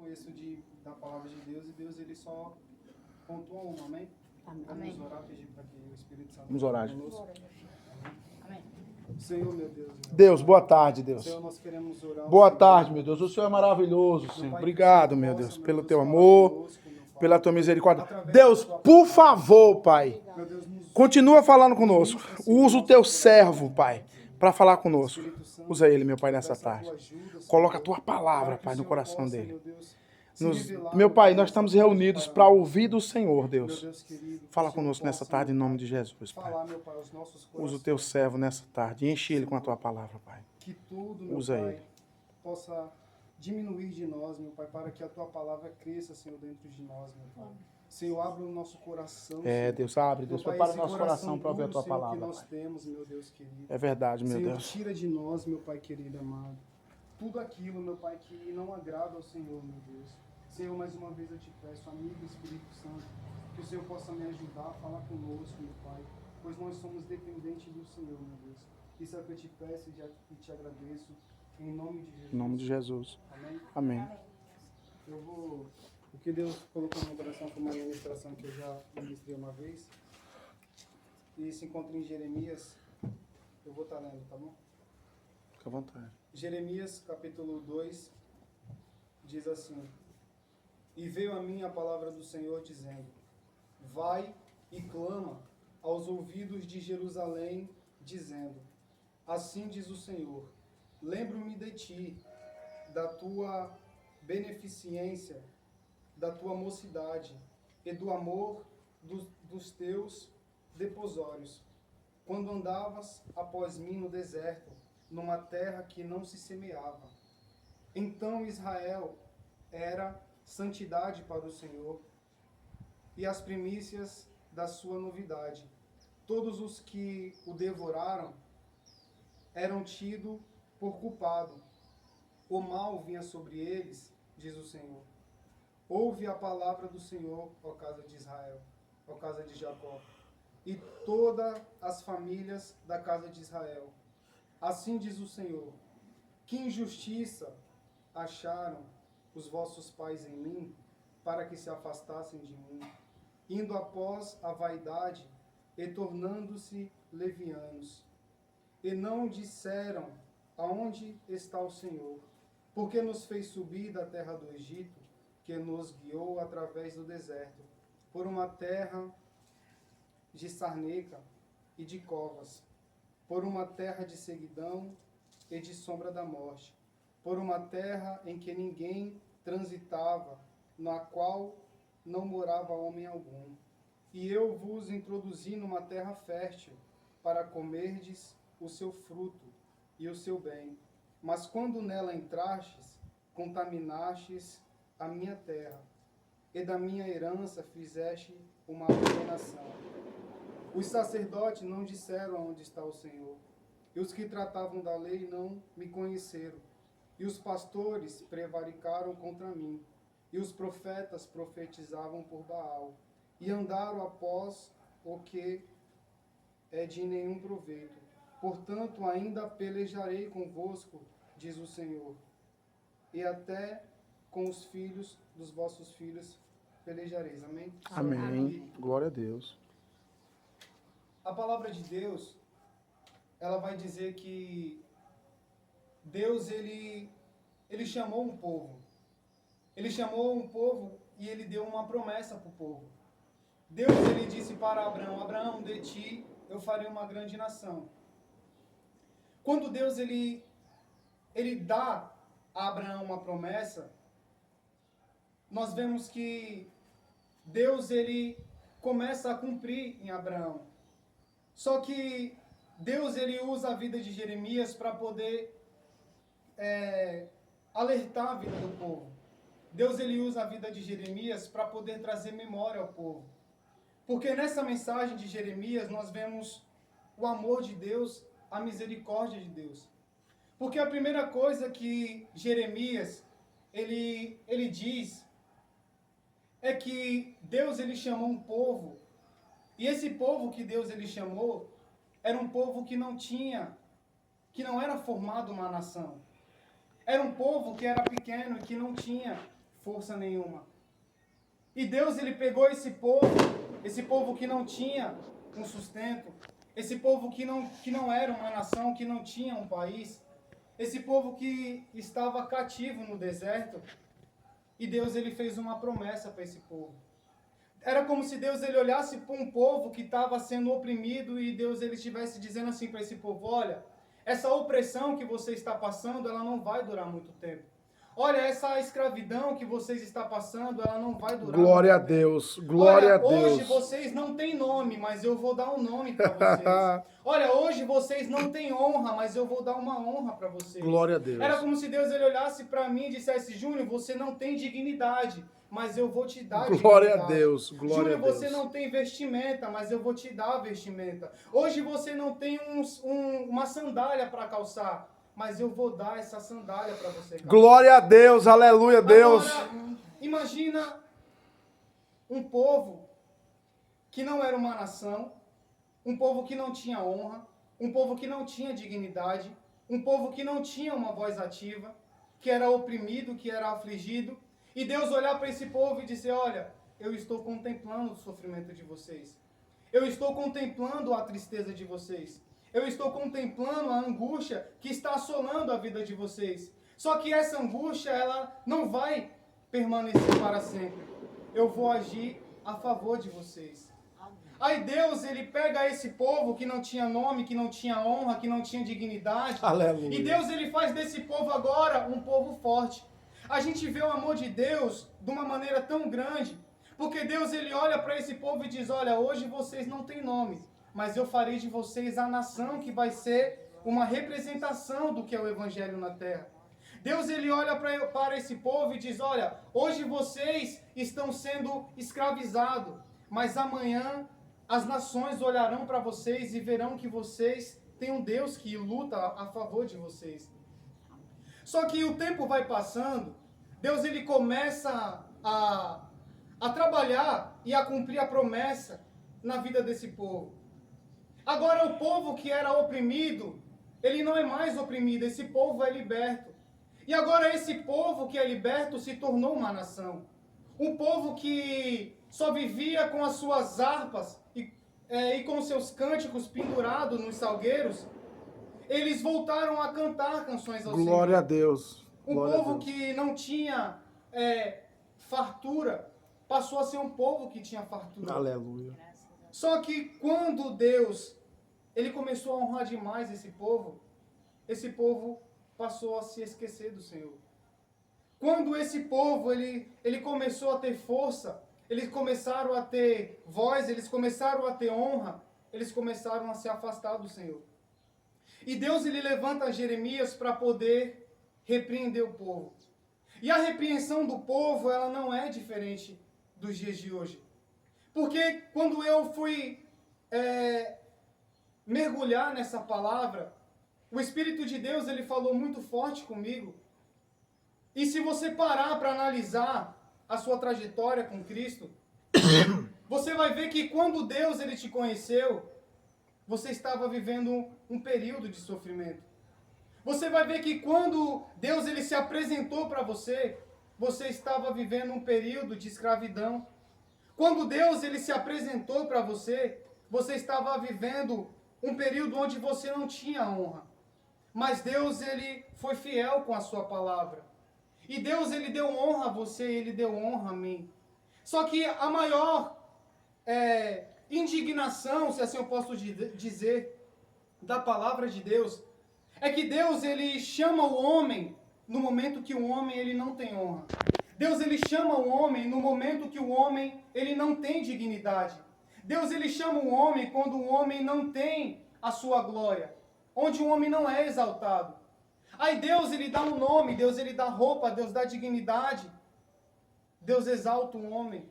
conheço da palavra de Deus e Deus ele só pontua uma, amém? Amém. Vamos orar, pedir para que o Espírito Santo Vamos orar. conosco. Amém. Senhor, meu Deus. Deus, boa tarde, Deus. Senhor, nós queremos orar. Boa tarde, meu Deus. O Senhor é maravilhoso, Senhor. Obrigado, meu Deus, pelo teu amor, pela tua misericórdia. Deus, por favor, Pai, continua falando conosco. Usa o teu servo, Pai, para falar conosco. Usa ele, meu Pai, nessa tarde. Coloca a tua palavra, Pai, no coração dele. Meu Pai, nós estamos reunidos para ouvir do Senhor, Deus. Fala conosco nessa tarde, em nome de Jesus, Pai. Usa o teu servo nessa tarde. Enche ele com a tua palavra, Pai. Que tudo, meu Usa Pai, ele. possa diminuir de nós, meu Pai, para que a tua palavra cresça, Senhor, dentro de nós, meu Pai. Senhor, abre o nosso coração. É, Deus, abre. Deus, prepara o nosso coração para ouvir a tua Senhor, palavra, que nós Pai. temos, meu Deus querido. É verdade, meu Senhor, Deus. tira de nós, meu Pai querido, amado, tudo aquilo, meu Pai, que não agrada ao Senhor, meu Deus. Senhor, mais uma vez eu te peço, amigo Espírito Santo, que o Senhor possa me ajudar a falar conosco, meu Pai, pois nós somos dependentes do Senhor, meu Deus. Isso é o que eu te peço e te agradeço, em nome de Jesus. Em nome de Jesus. Amém? Amém. Eu vou... O que Deus colocou no meu coração foi uma ministração que eu já ministrei uma vez. E se encontra em Jeremias. Eu vou estar lendo, tá bom? Fica à vontade. Jeremias, capítulo 2, diz assim: E veio a mim a palavra do Senhor, dizendo: Vai e clama aos ouvidos de Jerusalém, dizendo: Assim diz o Senhor, lembro-me de ti, da tua beneficência, da tua mocidade e do amor dos teus deposórios, quando andavas após mim no deserto, numa terra que não se semeava. Então Israel era santidade para o Senhor, e as primícias da sua novidade. Todos os que o devoraram eram tidos por culpado. O mal vinha sobre eles, diz o Senhor. Ouve a palavra do Senhor, ó casa de Israel, ó casa de Jacó, e todas as famílias da casa de Israel. Assim diz o Senhor: que injustiça acharam os vossos pais em mim, para que se afastassem de mim, indo após a vaidade e tornando-se levianos. E não disseram: aonde está o Senhor? Porque nos fez subir da terra do Egito, que nos guiou através do deserto, por uma terra de sarneca e de covas, por uma terra de seguidão e de sombra da morte, por uma terra em que ninguém transitava, na qual não morava homem algum. E eu vos introduzi numa terra fértil, para comerdes o seu fruto e o seu bem. Mas quando nela entrastes, contaminastes a minha terra, e da minha herança fizeste uma abominação. Os sacerdotes não disseram onde está o Senhor, e os que tratavam da lei não me conheceram, e os pastores prevaricaram contra mim, e os profetas profetizavam por Baal, e andaram após o que é de nenhum proveito. Portanto, ainda pelejarei convosco, diz o Senhor, e até com os filhos dos vossos filhos pelejareis. Amém? Amém. Glória a Deus. A palavra de Deus, ela vai dizer que Deus, ele chamou um povo. Ele chamou um povo e ele deu uma promessa para o povo. Deus, ele disse para Abraão: Abraão, de ti eu farei uma grande nação. Quando Deus, ele dá a Abraão uma promessa, nós vemos que Deus, ele começa a cumprir em Abraão. Só que Deus, ele usa a vida de Jeremias para poder alertar a vida do povo. Deus, ele usa a vida de Jeremias para poder trazer memória ao povo. Porque nessa mensagem de Jeremias nós vemos o amor de Deus, a misericórdia de Deus. Porque a primeira coisa que Jeremias ele diz é que Deus, ele chamou um povo, e esse povo que Deus, ele chamou era um povo que não era formado uma nação. Era um povo que era pequeno e que não tinha força nenhuma. E Deus, ele pegou esse povo que não tinha um sustento, esse povo que não era uma nação, que não tinha um país, esse povo que estava cativo no deserto, e Deus, ele fez uma promessa para esse povo. Era como se Deus, ele olhasse para um povo que estava sendo oprimido e Deus, ele estivesse dizendo assim para esse povo: olha, essa opressão que você está passando, ela não vai durar muito tempo. Olha, essa escravidão que vocês estão passando, ela não vai durar Glória a muito tempo. Deus, glória a Deus. Hoje vocês não têm nome, mas eu vou dar um nome para vocês. Olha, hoje vocês não têm honra, mas eu vou dar uma honra para vocês. Glória a Deus. Era como se Deus, ele olhasse para mim e dissesse: Júnior, você não tem dignidade, mas eu vou te dar Glória dignidade. a Deus, glória Júnior, a Deus. você não tem vestimenta, mas eu vou te dar vestimenta. Hoje você não tem uma sandália para calçar, mas eu vou dar essa sandália para você calçar. Glória a Deus, aleluia, Deus. Agora, imagina um povo que não era uma nação, um povo que não tinha honra, um povo que não tinha dignidade, um povo que não tinha uma voz ativa, que era oprimido, que era afligido, e Deus olhar para esse povo e dizer: olha, eu estou contemplando o sofrimento de vocês, eu estou contemplando a tristeza de vocês, eu estou contemplando a angústia que está assolando a vida de vocês. Só que essa angústia, ela não vai permanecer para sempre. Eu vou agir a favor de vocês. Aí Deus, ele pega esse povo que não tinha nome, que não tinha honra, que não tinha dignidade. Aleluia. E Deus, ele faz desse povo agora um povo forte. A gente vê o amor de Deus de uma maneira tão grande, porque Deus, ele olha para esse povo e diz: olha, hoje vocês não têm nome, mas eu farei de vocês a nação que vai ser uma representação do que é o Evangelho na terra. Deus, ele olha para esse povo e diz: olha, hoje vocês estão sendo escravizados, mas amanhã as nações olharão para vocês e verão que vocês têm um Deus que luta a favor de vocês. Só que o tempo vai passando, Deus, ele começa a trabalhar e a cumprir a promessa na vida desse povo. Agora o povo que era oprimido, ele não é mais oprimido, esse povo é liberto. E agora esse povo que é liberto se tornou uma nação. Um povo que só vivia com as suas harpas e com seus cânticos pendurados nos salgueiros, eles voltaram a cantar canções ao Senhor. Glória a Deus. Um povo que não tinha fartura, passou a ser um povo que tinha fartura. Aleluia. Só que quando Deus, ele começou a honrar demais esse povo passou a se esquecer do Senhor. Quando esse povo, ele começou a ter força, eles começaram a ter voz, eles começaram a ter honra, eles começaram a se afastar do Senhor. E Deus, ele levanta Jeremias para poder repreender o povo. E a repreensão do povo, ela não é diferente dos dias de hoje. Porque quando eu fui mergulhar nessa palavra, o Espírito de Deus, ele falou muito forte comigo. E se você parar para analisar a sua trajetória com Cristo, você vai ver que quando Deus, ele te conheceu, você estava vivendo um período de sofrimento. Você vai ver que quando Deus, ele se apresentou para você, você estava vivendo um período de escravidão. Quando Deus, ele se apresentou para você, você estava vivendo um período onde você não tinha honra. Mas Deus, ele foi fiel com a sua palavra. E Deus, ele deu honra a você, ele deu honra a mim. Só que a maior indignação, se assim eu posso dizer, da palavra de Deus, é que Deus, ele chama o homem no momento que o homem, ele não tem honra. Deus, ele chama o homem no momento que o homem, ele não tem dignidade. Deus, ele chama o homem quando o homem não tem a sua glória, onde o homem não é exaltado. Aí Deus, ele dá um nome, Deus, ele dá roupa, Deus dá dignidade. Deus exalta um homem.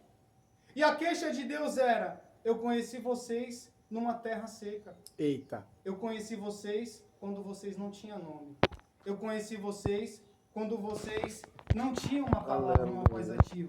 E a queixa de Deus era: eu conheci vocês numa terra seca. Eita. Eu conheci vocês quando vocês não tinham nome. Eu conheci vocês quando vocês não tinham uma palavra, uma voz ativa.